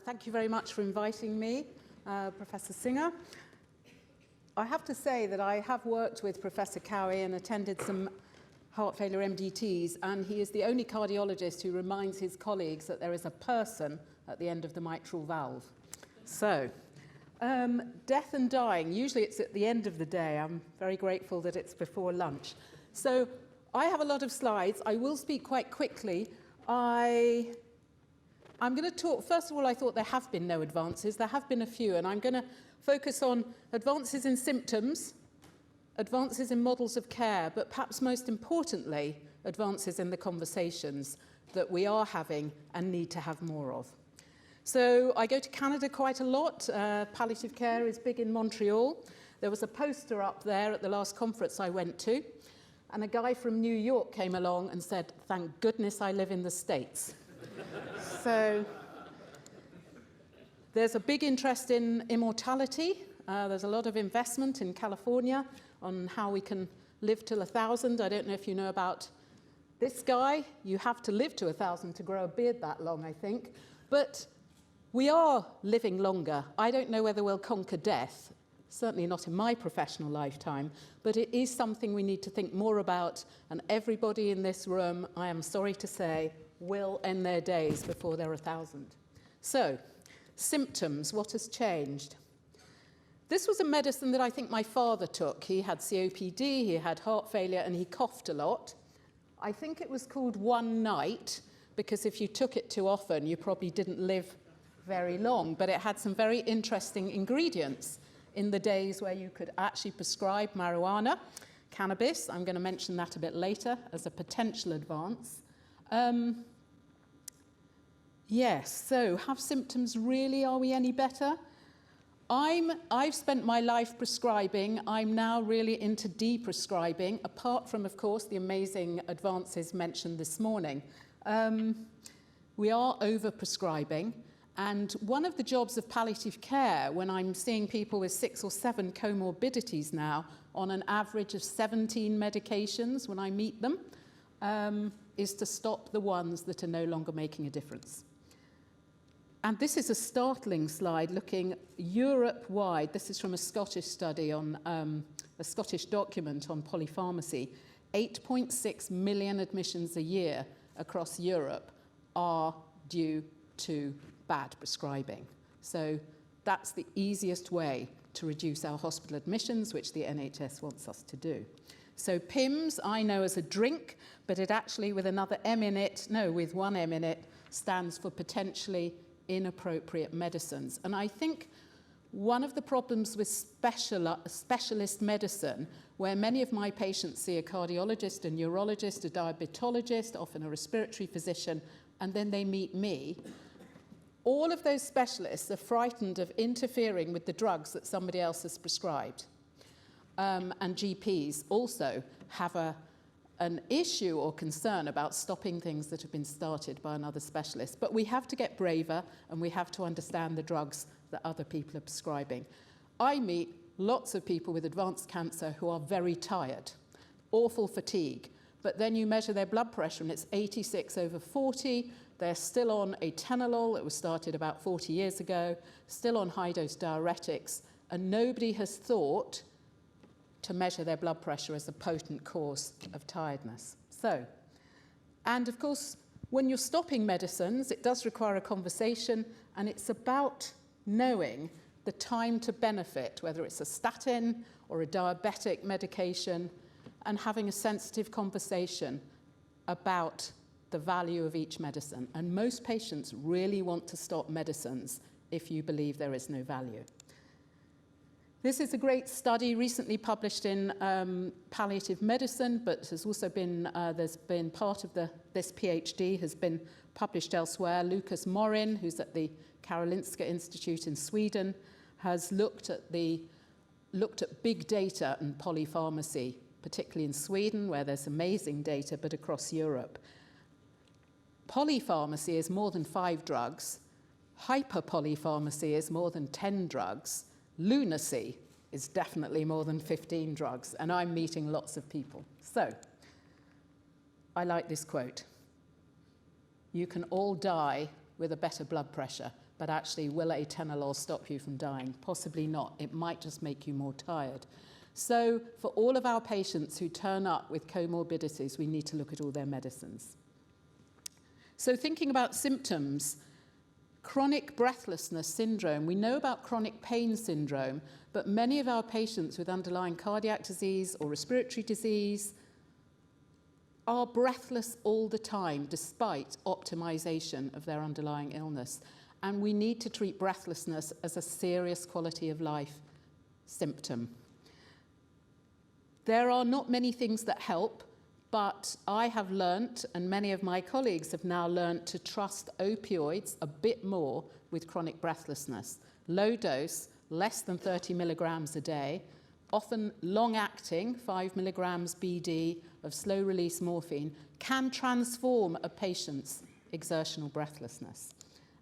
Thank you very much for inviting me, Professor Singer. I have to say that I have worked with Professor Cowie and attended some heart failure MDTs, and he is the only cardiologist who reminds his colleagues that there is a person at the end of the mitral valve. So, death and dying, usually it's at the end of the day. I'm very grateful that it's before lunch. So, I have a lot of slides. I will speak quite quickly. I'm going to talk, first of all, I thought there have been no advances. There have been a few, and I'm going to focus on advances in symptoms, advances in models of care, but perhaps most importantly, advances in the conversations that we are having and need to have more of. So I go to Canada quite a lot. Palliative care is big in Montreal. There was a poster up there at the last conference I went to, and a guy from New York came along and said, "Thank goodness I live in the States." So there's a big interest in immortality. There's a lot of investment in California on how we can live till 1,000. I don't know if you know about this guy. You have to live to 1,000 to grow a beard that long, I think. But we are living longer. I don't know whether we'll conquer death, certainly not in my professional lifetime, but it is something we need to think more about, and everybody in this room, I am sorry to say, will end their days before they're 1,000. So, symptoms, what has changed? This was a medicine that I think my father took. He had COPD, he had heart failure, and he coughed a lot. I think it was called One Night, because if you took it too often, you probably didn't live very long, but it had some very interesting ingredients in the days where you could actually prescribe marijuana, cannabis. I'm going to mention that a bit later as a potential advance. Yes, so have symptoms really, are we any better? I've spent my life prescribing. I'm now really into de-prescribing, apart from, of course, the amazing advances mentioned this morning. We are over-prescribing, and one of the jobs of palliative care, when I'm seeing people with 6 or 7 comorbidities now, on an average of 17 medications when I meet them, is to stop the ones that are no longer making a difference. And this is a startling slide looking Europe-wide. This is from a Scottish study on a Scottish document on polypharmacy. 8.6 million admissions a year across Europe are due to bad prescribing. So that's the easiest way to reduce our hospital admissions, which the NHS wants us to do. So PIMS, I know as a drink, but it actually, with another M in it, no, with one M in it, stands for potentially inappropriate medicines. And I think one of the problems with specialist medicine, where many of my patients see a cardiologist, a neurologist, a diabetologist, often a respiratory physician, and then they meet me, all of those specialists are frightened of interfering with the drugs that somebody else has prescribed. And GPs also have an issue or concern about stopping things that have been started by another specialist. But we have to get braver, and we have to understand the drugs that other people are prescribing. I meet lots of people with advanced cancer who are very tired, awful fatigue, but then you measure their blood pressure and it's 86/40. They're still on atenolol that was started about 40 years ago, still on high-dose diuretics, and nobody has thought to measure their blood pressure as a potent cause of tiredness. So, and of course, when you're stopping medicines, it does require a conversation, and it's about knowing the time to benefit, whether it's a statin or a diabetic medication, and having a sensitive conversation about the value of each medicine. And most patients really want to stop medicines if you believe there is no value. This is a great study recently published in Palliative Medicine, but has also been, there's been part of this PhD has been published elsewhere. Lucas Morin, who's at the Karolinska Institute in Sweden, has looked at big data and polypharmacy, particularly in Sweden, where there's amazing data, but across Europe. Polypharmacy is more than 5 drugs. Hyperpolypharmacy is more than 10 drugs. Lunacy is definitely more than 15 drugs, and I'm meeting lots of people. So, I like this quote. You can all die with a better blood pressure, but actually will atenolol stop you from dying? Possibly not. It might just make you more tired. So for all of our patients who turn up with comorbidities, we need to look at all their medicines. So thinking about symptoms, chronic breathlessness syndrome. We know about chronic pain syndrome, but many of our patients with underlying cardiac disease or respiratory disease are breathless all the time, despite optimization of their underlying illness. And we need to treat breathlessness as a serious quality of life symptom. There are not many things that help, but I have learnt, and many of my colleagues have now learnt, to trust opioids a bit more with chronic breathlessness. Low dose, less than 30 milligrams a day, often long-acting, 5 milligrams BD of slow-release morphine, can transform a patient's exertional breathlessness.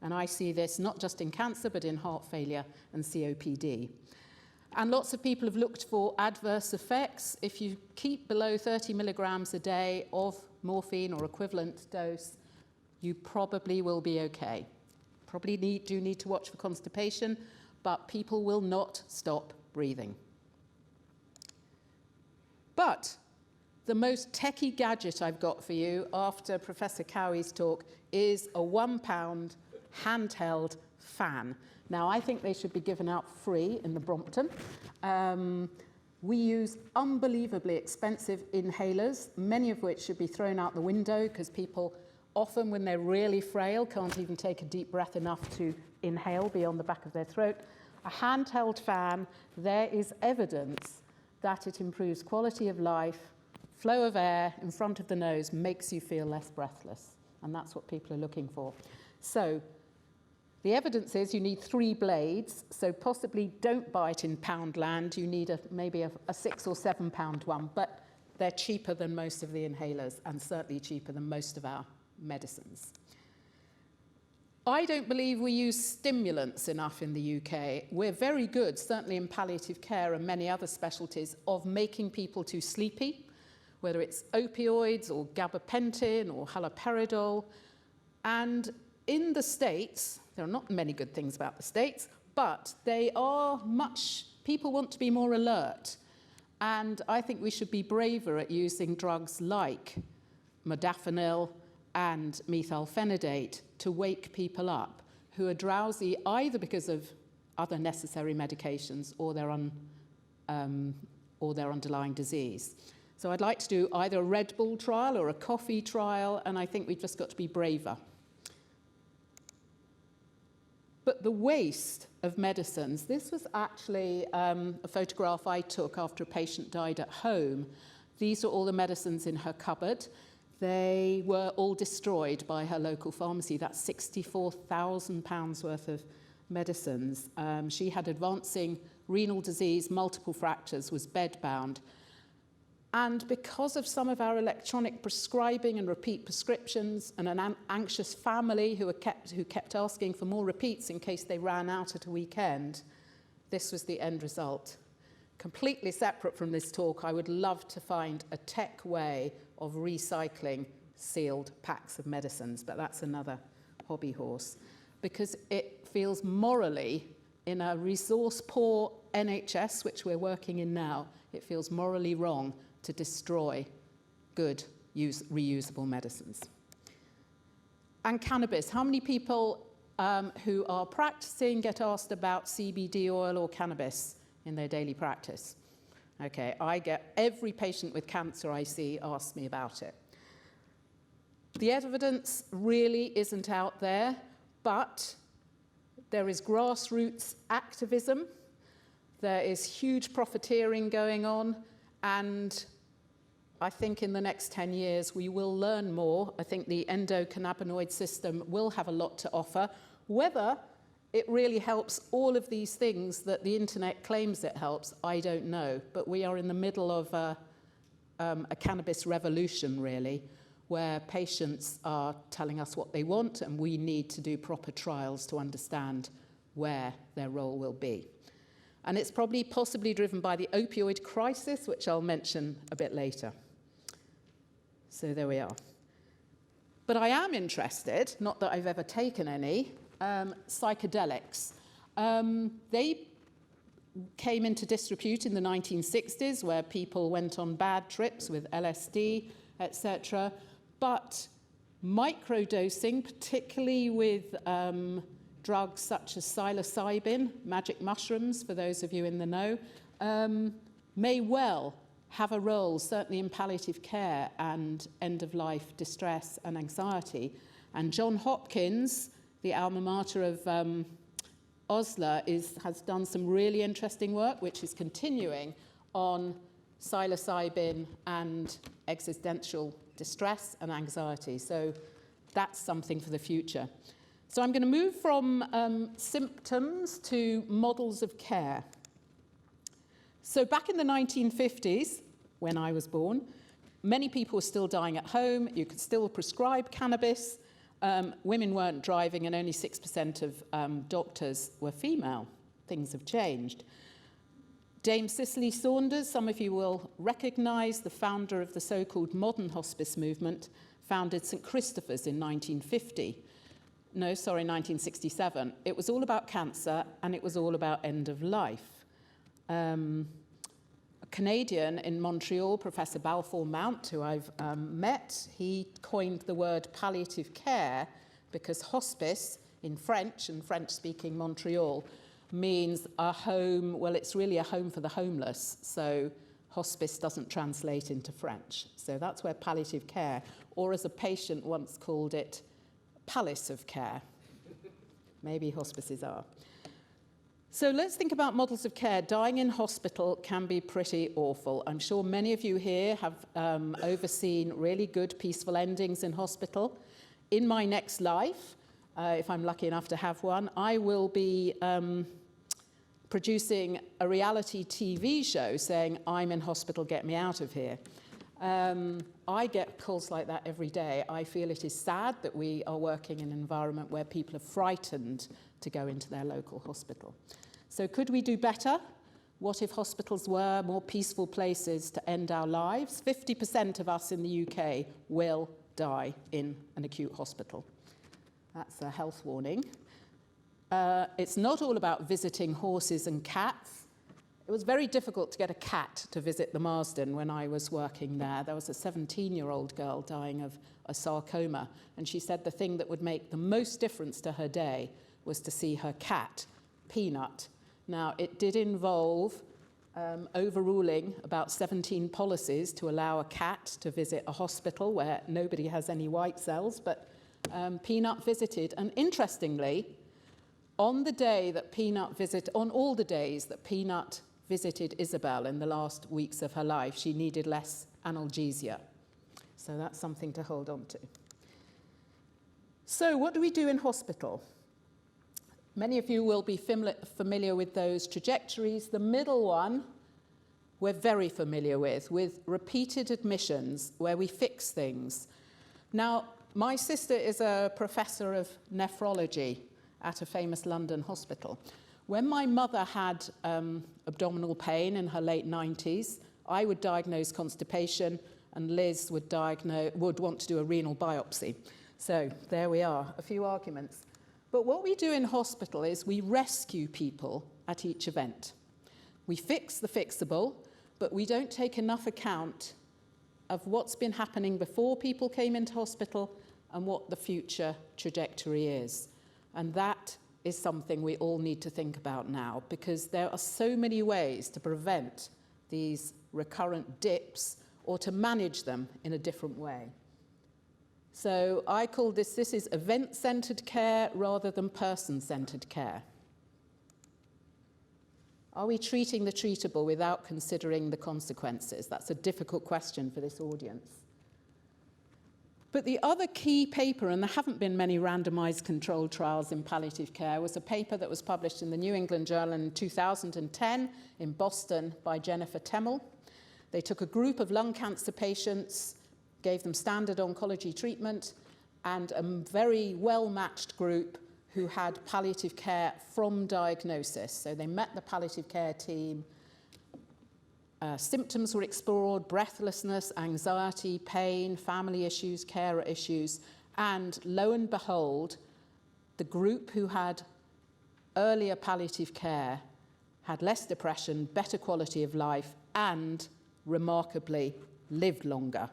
And I see this not just in cancer, but in heart failure and COPD. And lots of people have looked for adverse effects. If you keep below 30 milligrams a day of morphine or equivalent dose, you probably will be okay. Probably do need to watch for constipation, but people will not stop breathing. But the most techie gadget I've got for you after Professor Cowie's talk is a £1 handheld fan. Now, I think they should be given out free in the Brompton. We use unbelievably expensive inhalers, many of which should be thrown out the window because people often, when they're really frail, can't even take a deep breath enough to inhale beyond the back of their throat. A handheld fan, there is evidence that it improves quality of life, flow of air in front of the nose, makes you feel less breathless. And that's what people are looking for. So the evidence is you need 3 blades, so possibly don't buy it in Poundland. You need maybe a £6 or £7 one, but they're cheaper than most of the inhalers and certainly cheaper than most of our medicines. I don't believe we use stimulants enough in the UK. We're very good, certainly in palliative care and many other specialties, of making people too sleepy, whether it's opioids or gabapentin or haloperidol. And in the States, there are not many good things about the States, but they are people want to be more alert. And I think we should be braver at using drugs like modafinil and methylphenidate to wake people up who are drowsy either because of other necessary medications or their underlying disease. So I'd like to do either a Red Bull trial or a coffee trial, and I think we've just got to be braver. But the waste of medicines, this was actually a photograph I took after a patient died at home. These are all the medicines in her cupboard. They were all destroyed by her local pharmacy. That's £64,000 worth of medicines. She had advancing renal disease, multiple fractures, was bedbound. And because of some of our electronic prescribing and repeat prescriptions and an anxious family who kept asking for more repeats in case they ran out at a weekend, this was the end result. Completely separate from this talk, I would love to find a tech way of recycling sealed packs of medicines, but that's another hobby horse, because it feels morally, in a resource-poor NHS, which we're working in now, it feels morally wrong to destroy good, reusable medicines. And cannabis. How many people who are practicing get asked about CBD oil or cannabis in their daily practice? Okay, I get every patient with cancer I see asks me about it. The evidence really isn't out there, but there is grassroots activism, there is huge profiteering going on, and I think in the next 10 years we will learn more. I think the endocannabinoid system will have a lot to offer. Whether it really helps all of these things that the internet claims it helps, I don't know. But we are in the middle of a cannabis revolution, really, where patients are telling us what they want, and we need to do proper trials to understand where their role will be. And it's probably possibly driven by the opioid crisis, which I'll mention a bit later. So there we are. But I am interested, not that I've ever taken any, psychedelics. They came into disrepute in the 1960s, where people went on bad trips with LSD, etc. But microdosing, particularly with drugs such as psilocybin, magic mushrooms, for those of you in the know, may well have a role, certainly in palliative care and end-of-life distress and anxiety. And Johns Hopkins, the alma mater of Osler, has done some really interesting work, which is continuing on psilocybin and existential distress and anxiety. So that's something for the future. So I'm going to move from symptoms to models of care. So back in the 1950s, when I was born, many people were still dying at home. You could still prescribe cannabis. Women weren't driving, and only 6% of doctors were female. Things have changed. Dame Cicely Saunders, some of you will recognise, the founder of the so-called modern hospice movement, founded St Christopher's in 1967. It was all about cancer, and it was all about end of life. A Canadian in Montreal, Professor Balfour Mount, who I've met, he coined the word palliative care because hospice in French, and French-speaking Montreal, means a home, well, it's really a home for the homeless, so hospice doesn't translate into French. So that's where palliative care, or as a patient once called it, palace of care. Maybe hospices are. So let's think about models of care. Dying in hospital can be pretty awful. I'm sure many of you here have overseen really good, peaceful endings in hospital. In my next life, if I'm lucky enough to have one, I will be producing a reality TV show saying, I'm in hospital, get me out of here. I get calls like that every day. I feel it is sad that we are working in an environment where people are frightened to go into their local hospital. So could we do better? What if hospitals were more peaceful places to end our lives? 50% of us in the UK will die in an acute hospital. That's a health warning. It's not all about visiting horses and cats. It was very difficult to get a cat to visit the Marsden when I was working there. There was a 17-year-old girl dying of a sarcoma, and she said the thing that would make the most difference to her day was to see her cat, Peanut. Now, it did involve overruling about 17 policies to allow a cat to visit a hospital where nobody has any white cells, but Peanut visited. And interestingly, on all the days that Peanut visited Isabel in the last weeks of her life, she needed less analgesia. So that's something to hold on to. So what do we do in hospital? Many of you will be familiar with those trajectories. The middle one we're very familiar with repeated admissions where we fix things. Now, my sister is a professor of nephrology at a famous London hospital. When my mother had abdominal pain in her late 90s, I would diagnose constipation, and Liz would want to do a renal biopsy. So there we are, a few arguments. But what we do in hospital is we rescue people at each event. We fix the fixable, but we don't take enough account of what's been happening before people came into hospital and what the future trajectory is. And that is something we all need to think about now, because there are so many ways to prevent these recurrent dips or to manage them in a different way. So I call this is event-centered care rather than person-centered care. Are we treating the treatable without considering the consequences? That's a difficult question for this audience. But the other key paper, and there haven't been many randomized controlled trials in palliative care, was a paper that was published in the New England Journal in 2010 in Boston by Jennifer Temmel. They took a group of lung cancer patients, gave them standard oncology treatment, and a very well-matched group who had palliative care from diagnosis. So they met the palliative care team. Symptoms were explored: breathlessness, anxiety, pain, family issues, carer issues, and lo and behold, the group who had earlier palliative care had less depression, better quality of life, and remarkably lived longer.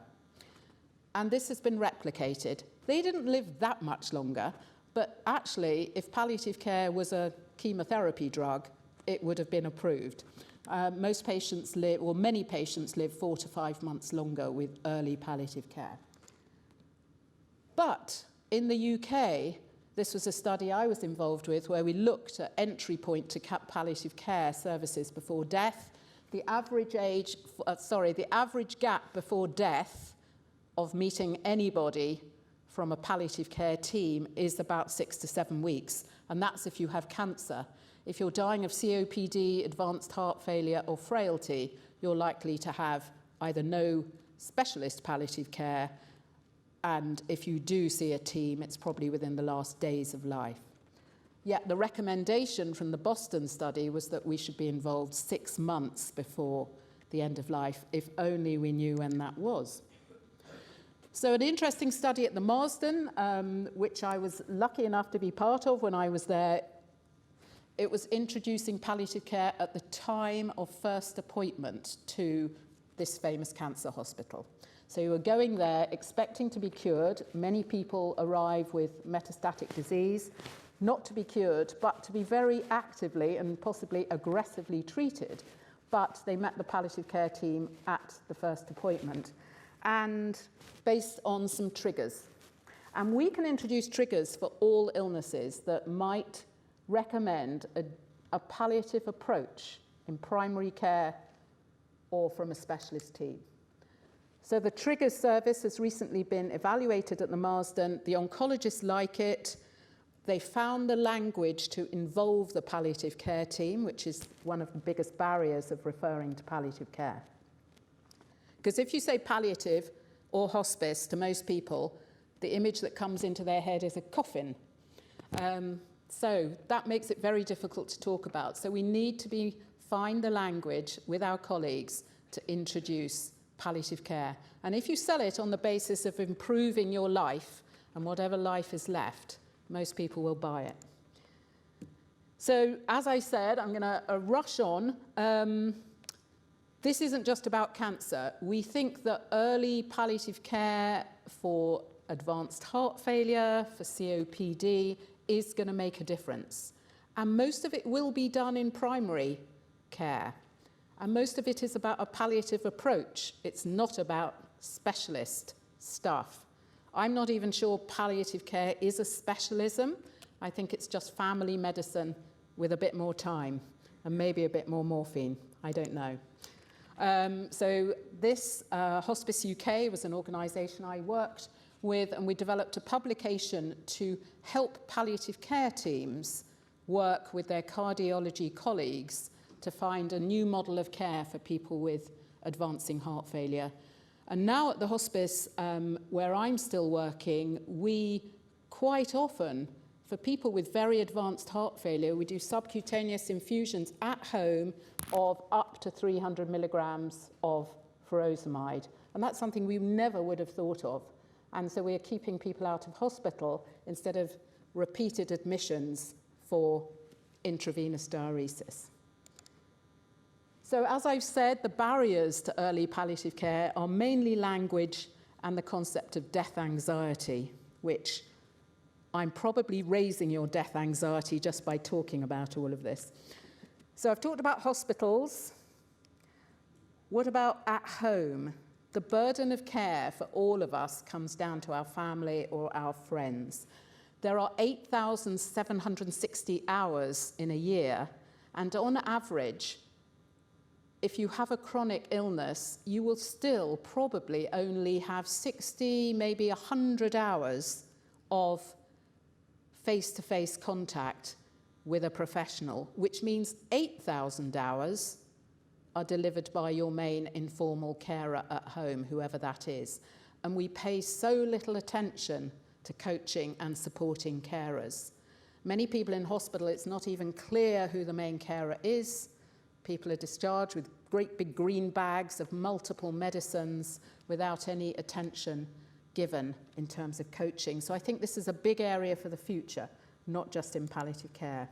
And this has been replicated. They didn't live that much longer, but actually, if palliative care was a chemotherapy drug, it would have been approved. Most patients live, or many patients live 4 to 5 months longer with early palliative care. But in the UK, this was a study I was involved with where we looked at entry point to palliative care services before death. The average gap before death of meeting anybody from a palliative care team is about 6 to 7 weeks, and that's if you have cancer. If you're dying of COPD, advanced heart failure, or frailty, you're likely to have either no specialist palliative care, and if you do see a team, it's probably within the last days of life. Yet the recommendation from the Boston study was that we should be involved 6 months before the end of life, if only we knew when that was. So an interesting study at the Marsden, which I was lucky enough to be part of when I was there, it was introducing palliative care at the time of first appointment to this famous cancer hospital. So you were going there expecting to be cured. Many people arrive with metastatic disease, not to be cured, but to be very actively and possibly aggressively treated. But they met the palliative care team at the first appointment, and based on some triggers. And we can introduce triggers for all illnesses that might recommend a palliative approach in primary care or from a specialist team. So the triggers service has recently been evaluated at the Marsden. The oncologists like it. They found the language to involve the palliative care team, which is one of the biggest barriers of referring to palliative care. Because if you say palliative or hospice to most people, the image that comes into their head is a coffin. So that makes it very difficult to talk about. So we need to find the language with our colleagues to introduce palliative care. And if you sell it on the basis of improving your life and whatever life is left, most people will buy it. So as I said, I'm going to rush on. This isn't just about cancer. We think that early palliative care for advanced heart failure, for COPD, is going to make a difference. And most of it will be done in primary care. And most of it is about a palliative approach. It's not about specialist stuff. I'm not even sure palliative care is a specialism. I think it's just family medicine with a bit more time and maybe a bit more morphine. I don't know. So this Hospice UK was an organisation I worked with, and we developed a publication to help palliative care teams work with their cardiology colleagues to find a new model of care for people with advancing heart failure. And now at the hospice, where I'm still working, we quite often, for people with very advanced heart failure, we do subcutaneous infusions at home of up to 300 milligrams of furosemide. And that's something we never would have thought of. And so we are keeping people out of hospital instead of repeated admissions for intravenous diuresis. So as I've said, the barriers to early palliative care are mainly language and the concept of death anxiety, which I'm probably raising your death anxiety just by talking about all of this. So I've talked about hospitals. What about at home? The burden of care for all of us comes down to our family or our friends. There are 8,760 hours in a year, and on average, if you have a chronic illness, you will still probably only have 60, maybe 100 hours of face-to-face contact with a professional, which means 8,000 hours are delivered by your main informal carer at home, whoever that is. And we pay so little attention to coaching and supporting carers. Many people in hospital, it's not even clear who the main carer is. People are discharged with great big green bags of multiple medicines without any attention given in terms of coaching. So I think this is a big area for the future, not just in palliative care.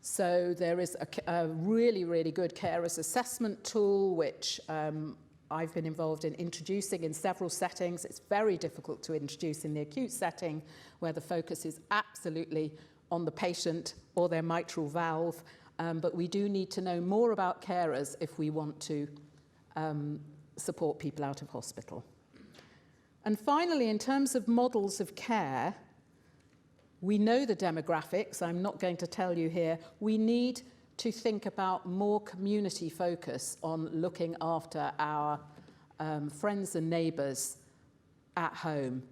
So there is a really, really good carers assessment tool, which I've been involved in introducing in several settings. It's very difficult to introduce in the acute setting, where the focus is absolutely on the patient or their mitral valve. But we do need to know more about carers if we want to support people out of hospital. And finally, in terms of models of care, we know the demographics. I'm not going to tell you here. We need to think about more community focus on looking after our friends and neighbours at home.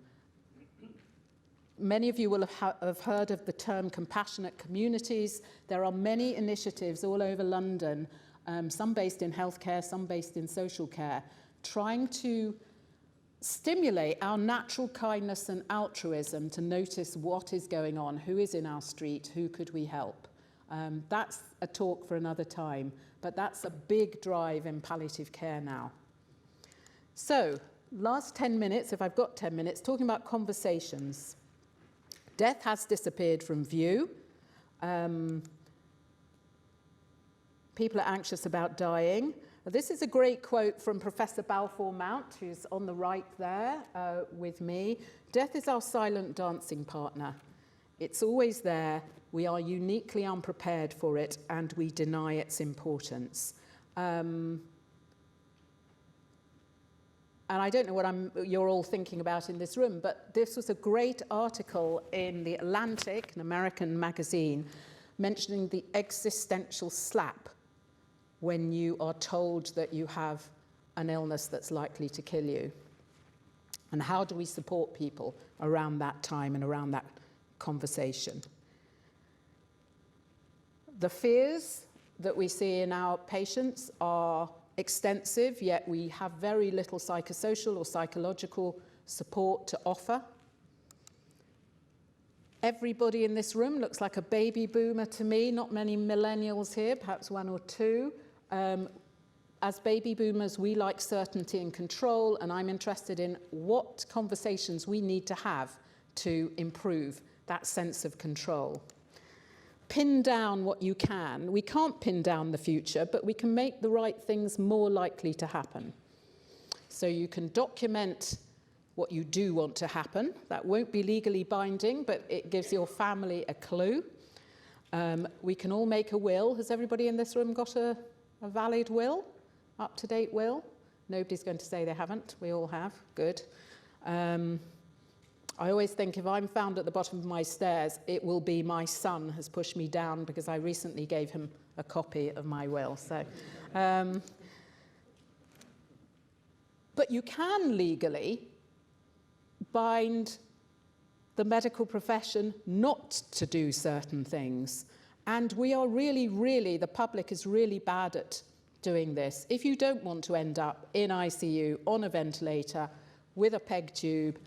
Many of you will have heard of the term compassionate communities. There are many initiatives all over London, some based in healthcare, some based in social care, trying to stimulate our natural kindness and altruism to notice what is going on, who is in our street, who could we help. That's a talk for another time, but that's a big drive in palliative care now. So, last 10 minutes, if I've got 10 minutes, talking about conversations. Death has disappeared from view. People are anxious about dying. This is a great quote from Professor Balfour Mount, who's on the right there with me. Death is our silent dancing partner. It's always there. We are uniquely unprepared for it, and we deny its importance. And I don't know what you're all thinking about in this room, but this was a great article in The Atlantic, an American magazine, mentioning the existential slap when you are told that you have an illness that's likely to kill you. And how do we support people around that time and around that conversation? The fears that we see in our patients are extensive, yet we have very little psychosocial or psychological support to offer. Everybody in this room looks like a baby boomer to me, not many millennials here, perhaps one or two. As baby boomers, we like certainty and control, and I'm interested in what conversations we need to have to improve that sense of control. Pin down what you can. We can't pin down the future, but we can make the right things more likely to happen. So you can document what you do want to happen. That won't be legally binding, but it gives your family a clue. We can all make a will. Has everybody in this room got a valid will? Up-to-date will? Nobody's going to say they haven't. We all have. Good. I always think if I'm found at the bottom of my stairs, it will be my son has pushed me down because I recently gave him a copy of my will. So, but you can legally bind the medical profession not to do certain things. And we are really, the public is really bad at doing this. If you don't want to end up in ICU, on a ventilator, with a peg tube,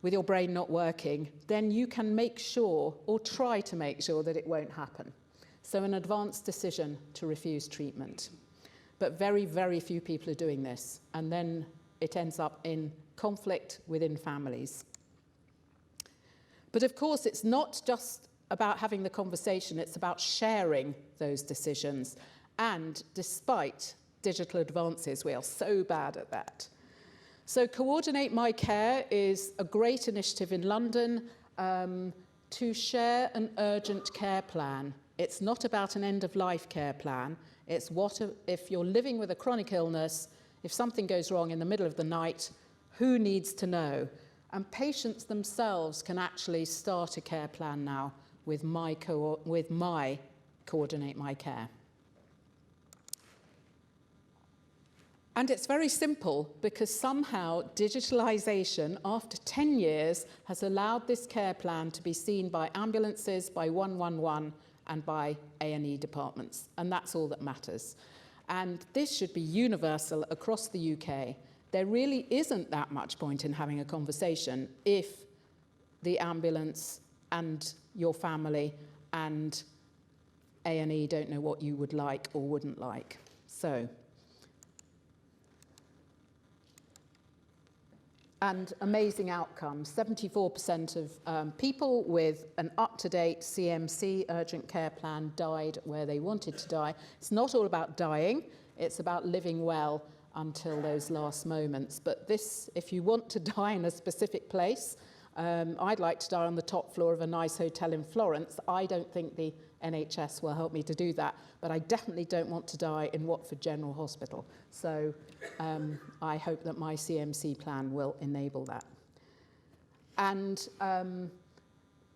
with your brain not working, then you can make sure, or try to make sure, that it won't happen. So an advanced decision to refuse treatment. But very, very few people are doing this. And then it ends up in conflict within families. But of course, it's not just about having the conversation, it's about sharing those decisions. And despite digital advances, we are so bad at that. So Coordinate My Care is a great initiative in London to share an urgent care plan. It's not about an end-of-life care plan. It's what if you're living with a chronic illness, if something goes wrong in the middle of the night, who needs to know? And patients themselves can actually start a care plan now with my Coordinate My Care. And it's very simple because somehow digitalisation, after 10 years, has allowed this care plan to be seen by ambulances, by 111 and by A&E departments. And that's all that matters. And this should be universal across the UK. There really isn't that much point in having a conversation if the ambulance and your family and A&E don't know what you would like or wouldn't like. So and amazing outcomes. 74% of people with an up-to-date CMC urgent care plan died where they wanted to die. It's not all about dying, it's about living well until those last moments. But this, if you want to die in a specific place, I'd like to die on the top floor of a nice hotel in Florence. I don't think the NHS will help me to do that, but I definitely don't want to die in Watford General Hospital. So I hope that my CMC plan will enable that. And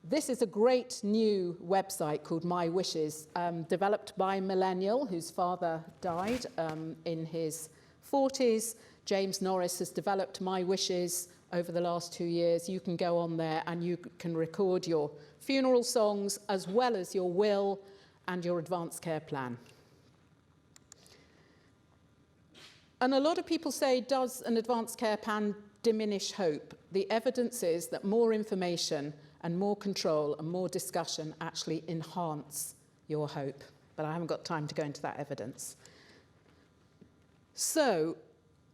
this is a great new website called My Wishes, developed by a millennial whose father died in his 40s. James Norris has developed My Wishes over the last 2 years. You can go on there and you can record your funeral songs as well as your will and your advanced care plan. And a lot of people say, does an advanced care plan diminish hope? The evidence is that more information and more control and more discussion actually enhance your hope. But I haven't got time to go into that evidence. So,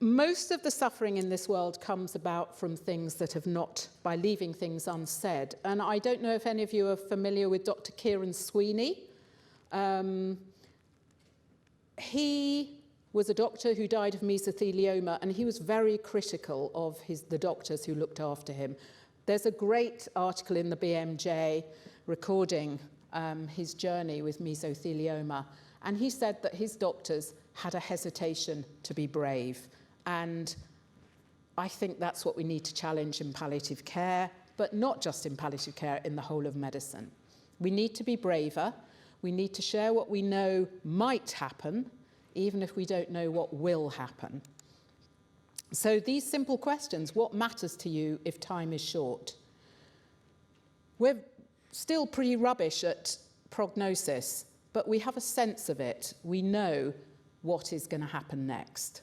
most of the suffering in this world comes about from things that have not, by leaving things unsaid. And I don't know if any of you are familiar with Dr. Kieran Sweeney. He was a doctor who died of mesothelioma, and he was very critical of the doctors who looked after him. There's a great article in the BMJ recording his journey with mesothelioma, and he said that his doctors had a hesitation to be brave. And I think that's what we need to challenge in palliative care, but not just in palliative care, in the whole of medicine. We need to be braver. We need to share what we know might happen, even if we don't know what will happen. So these simple questions: what matters to you if time is short? We're still pretty rubbish at prognosis, but we have a sense of it. We know what is going to happen next.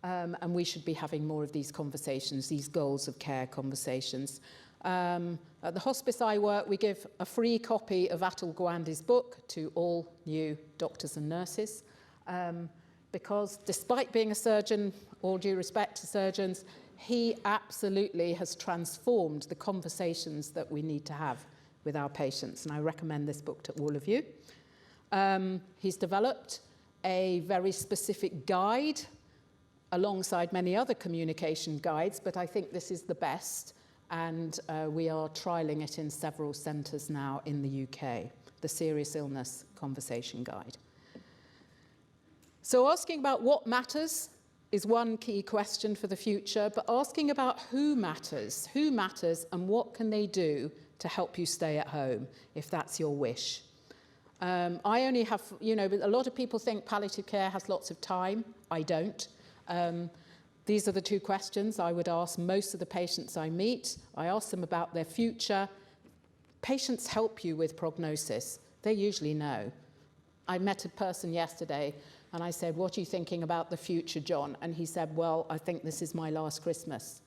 And we should be having more of these conversations, these goals of care conversations. At the hospice I work, we give a free copy of Atul Gawande's book to all new doctors and nurses, because despite being a surgeon, all due respect to surgeons, he absolutely has transformed the conversations that we need to have with our patients, and I recommend this book to all of you. He's developed a very specific guide alongside many other communication guides, but I think this is the best, and we are trialling it in several centres now in the UK, the Serious Illness Conversation Guide. So asking about what matters is one key question for the future, but asking about who matters and what can they do to help you stay at home, if that's your wish. I only have, a lot of people think palliative care has lots of time. I don't. These are the two questions I would ask most of the patients I meet. I ask them about their future. Patients help you with prognosis. They usually know. I met a person yesterday and I said, "What are you thinking about the future, John?" And he said, "Well, I think this is my last Christmas."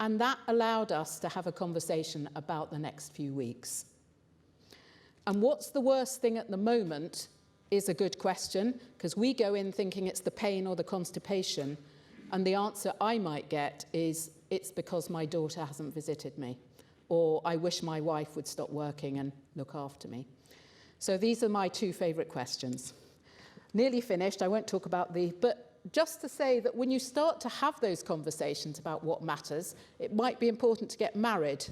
And that allowed us to have a conversation about the next few weeks. And what's the worst thing at the moment is a good question, because we go in thinking it's the pain or the constipation, and the answer I might get is, it's because my daughter hasn't visited me, or I wish my wife would stop working and look after me. So these are my two favourite questions. Nearly finished, I won't talk about but just to say that when you start to have those conversations about what matters, it might be important to get married.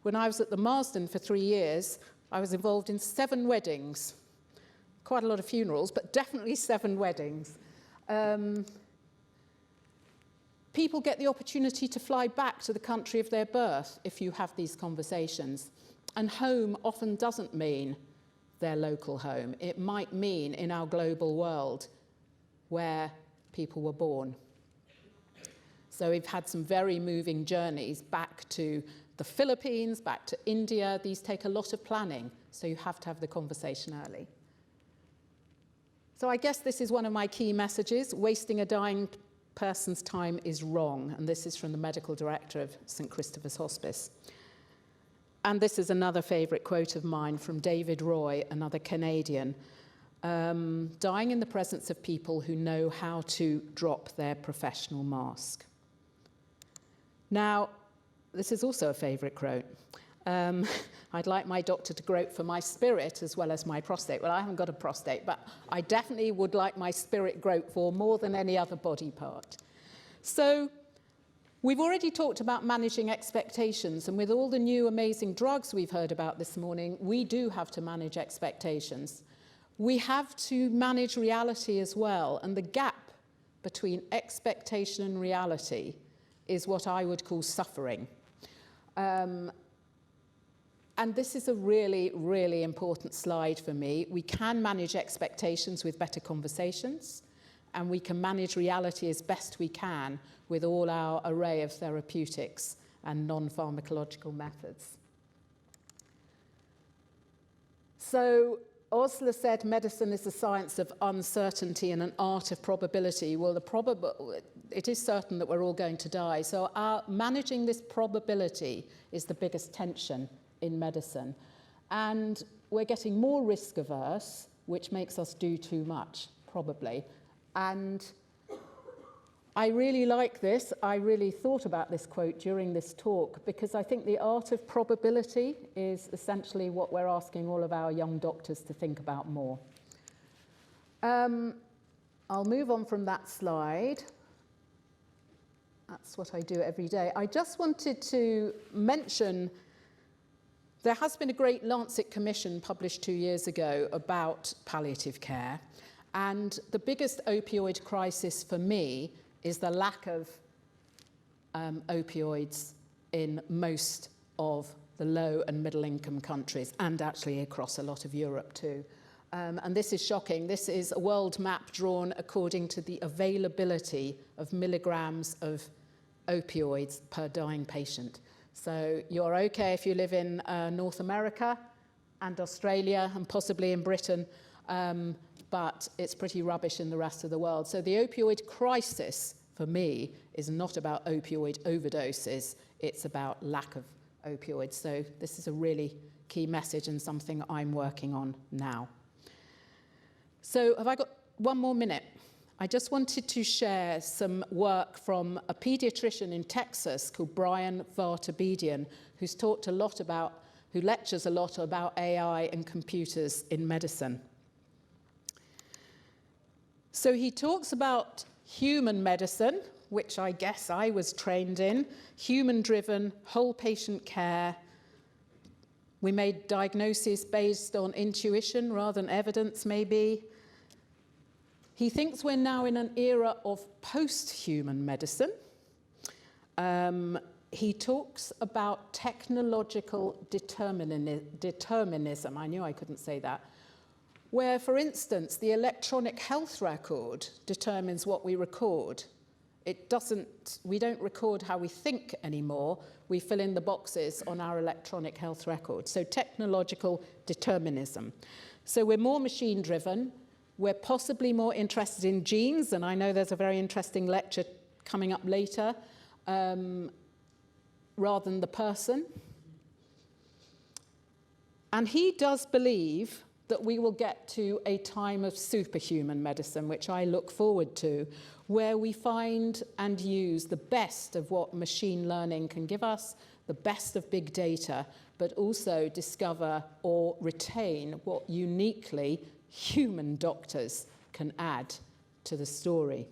When I was at the Marsden for 3 years, I was involved in 7 weddings. Quite a lot of funerals, but definitely 7 weddings. People get the opportunity to fly back to the country of their birth if you have these conversations. And home often doesn't mean their local home. It might mean in our global world where people were born. So we've had some very moving journeys back to the Philippines, back to India. These take a lot of planning, so you have to have the conversation early. So I guess this is one of my key messages. Wasting a dying person's time is wrong. And this is from the medical director of St. Christopher's Hospice. And this is another favourite quote of mine from David Roy, another Canadian. Dying in the presence of people who know how to drop their professional mask. Now, this is also a favourite quote. I'd like my doctor to grope for my spirit as well as my prostate. Well, I haven't got a prostate, but I definitely would like my spirit groped for more than any other body part. So we've already talked about managing expectations, and with all the new amazing drugs we've heard about this morning, we do have to manage expectations. We have to manage reality as well, and the gap between expectation and reality is what I would call suffering. And this is a really, really important slide for me. We can manage expectations with better conversations, and we can manage reality as best we can with all our array of therapeutics and non-pharmacological methods. So Osler said medicine is a science of uncertainty and an art of probability. Well, it is certain that we're all going to die. So managing this probability is the biggest tension in medicine. And we're getting more risk averse, which makes us do too much, probably. And I really like this. I really thought about this quote during this talk, because I think the art of probability is essentially what we're asking all of our young doctors to think about more. I'll move on from that slide. That's what I do every day. I just wanted to mention there has been a great Lancet commission published 2 years ago about palliative care, and the biggest opioid crisis for me is the lack of opioids in most of the low and middle income countries, and actually across a lot of Europe too. And this is shocking. This is a world map drawn according to the availability of milligrams of opioids per dying patient. So you're okay if you live in North America and Australia and possibly in Britain, but it's pretty rubbish in the rest of the world. So the opioid crisis, for me, is not about opioid overdoses. It's about lack of opioids. So this is a really key message and something I'm working on now. So have I got 1 more minute? I just wanted to share some work from a pediatrician in Texas called Brian Vartabedian, who lectures a lot about AI and computers in medicine. So he talks about human medicine, which I guess I was trained in, human-driven, whole patient care. We made diagnoses based on intuition rather than evidence, maybe. He thinks we're now in an era of post-human medicine. He talks about technological determinism. I knew I couldn't say that. Where, for instance, the electronic health record determines what we record. We don't record how we think anymore. We fill in the boxes on our electronic health record. So technological determinism. So we're more machine-driven. We're possibly more interested in genes, and I know there's a very interesting lecture coming up later, rather than the person. And he does believe that we will get to a time of superhuman medicine, which I look forward to, where we find and use the best of what machine learning can give us, the best of big data, but also discover or retain what uniquely human doctors can add to the story.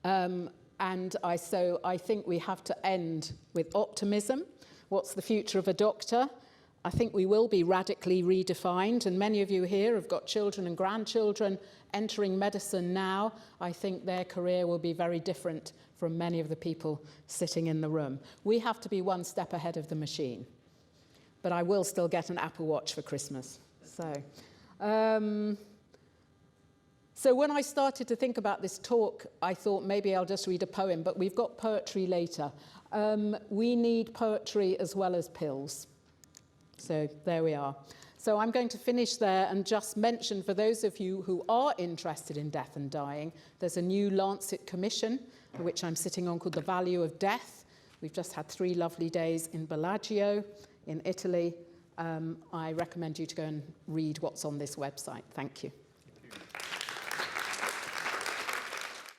And I think we have to end with optimism. What's the future of a doctor? I think we will be radically redefined, and many of you here have got children and grandchildren entering medicine now. I think their career will be very different from many of the people sitting in the room. We have to be one step ahead of the machine. But I will still get an Apple Watch for Christmas. So when I started to think about this talk, I thought maybe I'll just read a poem, but we've got poetry later. We need poetry as well as pills. So there we are. So I'm going to finish there and just mention, for those of you who are interested in death and dying, there's a new Lancet commission, which I'm sitting on, called The Value of Death. We've just had 3 lovely days in Bellagio in Italy. I recommend you to go and read what's on this website. Thank you.